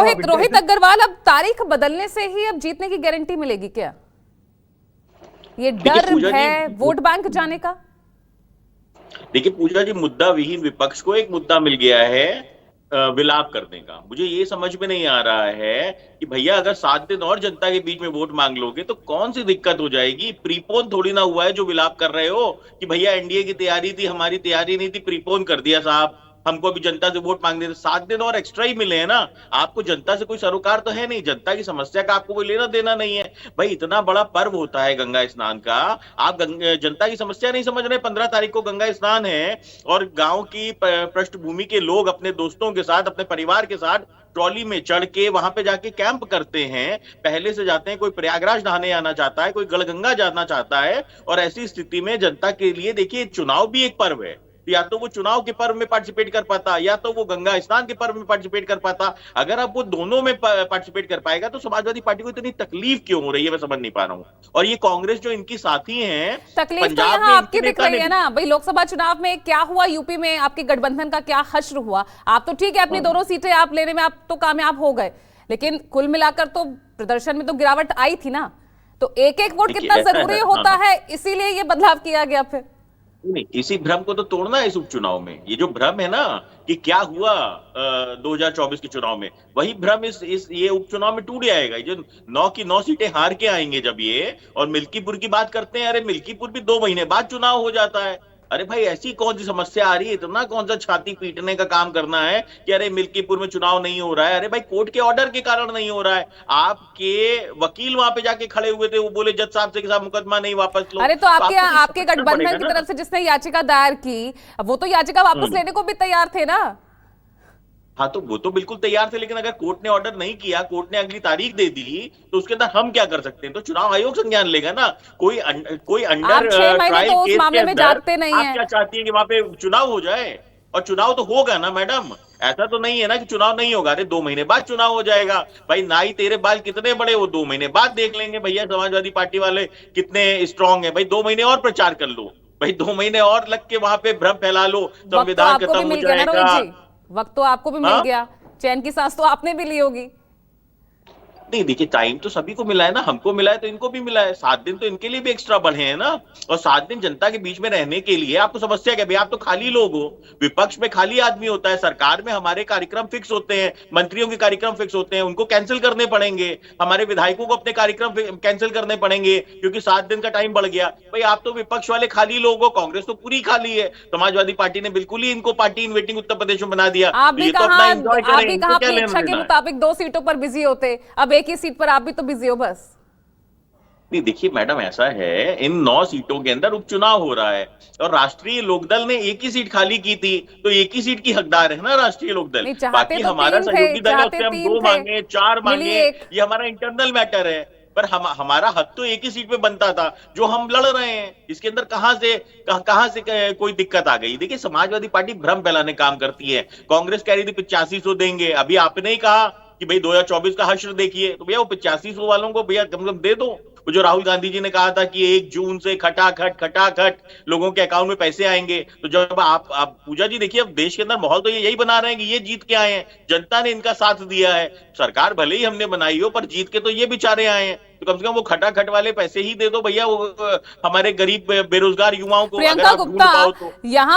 रोहित अग्रवाल, अब तारीख बदलने से ही अब जीतने की गारंटी मिलेगी क्या? ये डर है वोट बैंक जाने का? देखिए पूजा जी, मुद्दा विहीन विपक्ष को एक मुद्दा मिल गया है विलाप करने का। मुझे ये समझ में नहीं आ रहा है कि भैया अगर 7 दिन और जनता के बीच में वोट मांग लोगे तो कौन सी दिक्कत हो जाएगी। प्रीपोन थोड़ी ना हुआ है जो विलाप कर रहे हो कि भैया एनडीए की तैयारी थी, हमारी तैयारी नहीं थी, प्रीपोन कर दिया साहब, हमको अभी जनता से वोट मांगने थे। 7 दिन और एक्स्ट्रा ही मिले हैं ना। आपको जनता से कोई सरोकार तो है नहीं, जनता की समस्या का आपको कोई लेना देना नहीं है। भाई इतना बड़ा पर्व होता है गंगा स्नान का, आप जनता की समस्या नहीं समझ रहे। 15 तारीख को गंगा स्नान है और गांव की पृष्ठभूमि के लोग अपने दोस्तों के साथ, अपने परिवार के साथ ट्रॉली में चढ़ के वहां पे जाके कैंप करते हैं, पहले से जाते हैं। कोई प्रयागराज नहाने आना चाहता है, कोई गलगंगा जाना चाहता है। और ऐसी स्थिति में जनता के लिए देखिए चुनाव भी एक पर्व है, या तो वो चुनाव के पर्व में पार्टिसिपेट कर पाता, या तो वो गंगा स्नान के पर्व में पार्टिसिपेट कर पाता। अगर आप वो दोनों में पार्टिसिपेट कर पाएगा तो समाजवादी पार्टी को इतनी तकलीफ क्यों हो रही है, मैं समझ नहीं पा रहा हूं। और ये कांग्रेस जो इनकी साथी हैं, तकलीफ तो यहाँ आपकी दिख रही है ना भाई। लोकसभा चुनाव में क्या हुआ, यूपी में आपके गठबंधन का क्या हश्र हुआ। आप तो ठीक है, अपनी दोनों सीटें आप लेने में आप तो कामयाब हो गए, लेकिन कुल मिलाकर तो प्रदर्शन में तो गिरावट आई थी ना। तो एक एक वोट कितना जरूरी होता है, इसीलिए ये बदलाव किया गया। फिर नहीं, इसी भ्रम को तो तोड़ना है इस उपचुनाव में। ये जो भ्रम है ना कि क्या हुआ 2024 के चुनाव में, वही भ्रम इस ये उपचुनाव में टूट जाएगा। ये जो 9 की 9 सीटें हार के आएंगे जब ये, और मिल्कीपुर की बात करते हैं, अरे मिल्कीपुर भी 2 महीने बाद चुनाव हो जाता है। अरे भाई ऐसी कौन सी समस्या आ रही है, इतना कौन सा छाती पीटने का काम करना है कि अरे मिल्कीपुर में चुनाव नहीं हो रहा है। अरे भाई कोर्ट के ऑर्डर के कारण नहीं हो रहा है। आपके वकील वहां पे जाके खड़े हुए थे, वो बोले जज साहब से कि साहब मुकदमा नहीं वापस लो। अरे तो आपके गठबंधन की तरफ से जिसने याचिका दायर की, वो तो याचिका वापस लेने को भी तैयार थे ना। हाँ तो वो तो बिल्कुल तैयार थे, लेकिन अगर कोर्ट ने ऑर्डर नहीं किया, कोर्ट ने अगली तारीख दे दी, तो उसके अंदर हम क्या कर सकते हैं? तो चुनाव आयोग संज्ञान लेगा ना। कोई अंडर ट्रायल तो उस केस मामले के में अंदर जागते नहीं आप है। क्या चाहती है कि वहां पे चुनाव हो जाए? और चुनाव तो होगा ना मैडम, ऐसा तो नहीं है ना कि चुनाव नहीं होगा। अरे 2 महीने बाद चुनाव हो जाएगा। भाई नाई तेरे बाल कितने बड़े, वो 2 महीने बाद देख लेंगे भैया समाजवादी पार्टी वाले कितने स्ट्रांग है। भाई 2 महीने और प्रचार कर लो, भाई 2 महीने और लग के वहां पे भ्रम फैला लो, संविधान खत्म हो जाएगा। वक्त तो आपको भी मिल गया, चैन की सांस तो आपने भी ली होगी। नहीं देखिए, टाइम तो सभी को मिला है ना, हमको मिला है तो इनको भी मिला है। 7 दिन तो इनके लिए भी एक्स्ट्रा बढ़े हैं ना। और 7 दिन जनता के बीच में रहने के लिए आपको समस्या क्या? भाई आप तो खाली लोग हो, विपक्ष में खाली आदमी होता है, सरकार में हमारे कार्यक्रम फिक्स होते हैं, मंत्रियों के कार्यक्रम फिक्स होते हैं, उनको कैंसिल करने पड़ेंगे। हमारे विधायकों को अपने कार्यक्रम कैंसिल करने पड़ेंगे क्योंकि 7 दिन का टाइम बढ़ गया। भाई आप तो विपक्ष वाले खाली लोग हो, कांग्रेस तो पूरी खाली है। समाजवादी पार्टी ने बिल्कुल ही इनको party in waiting Uttar Pradesh में बना दिया। आप भी कहा अपनी इच्छा के मुताबिक 2 सीटों पर बिजी होते, अब एक ही सीट पर आप भी तो बिजी हो बस। नहीं देखिए मैडम, ऐसा है इन 9 सीटों के अंदर उपचुनाव हो रहा है और राष्ट्रीय लोकदल ने एक ही सीट खाली की थी, तो एक ही सीट की हकदार है ना राष्ट्रीय लोकदल। बाकी तो हमारा सहयोगी दल है, उससे हम 2 मांगे 4 मांगे, ये हमारा इंटरनल मैटर है। पर हमारा हक तो एक ही सीट पे बनता था जो हम लड़ रहे हैं। इसके अंदर कहां से कोई दिक्कत आ गई? देखिए समाजवादी पार्टी भ्रम फैलाने काम करती है। कांग्रेस कह रही थी 8500 देंगे, अभी आपने ही कहा कि भाई 2024 का हश्र देखिए, तो भैया वो 8500 वालों को भैया कम से कम दे दो। वो जो राहुल गांधी जी ने कहा था कि 1 जून से खटाखट लोगों के अकाउंट में पैसे आएंगे। तो जब आप पूजा जी देखिए, अब देश के अंदर माहौल तो यही बना रहे हैं कि ये जीत के आए हैं, जनता ने इनका साथ दिया है। सरकार भले ही हमने बनाई हो, पर जीत के तो ये बेचारे आए हैं। तो कम से कम वो खटाखट वाले पैसे ही दे दो भैया, वो हमारे गरीब बेरोजगार युवाओं को। प्रियंका गुप्ता, यहाँ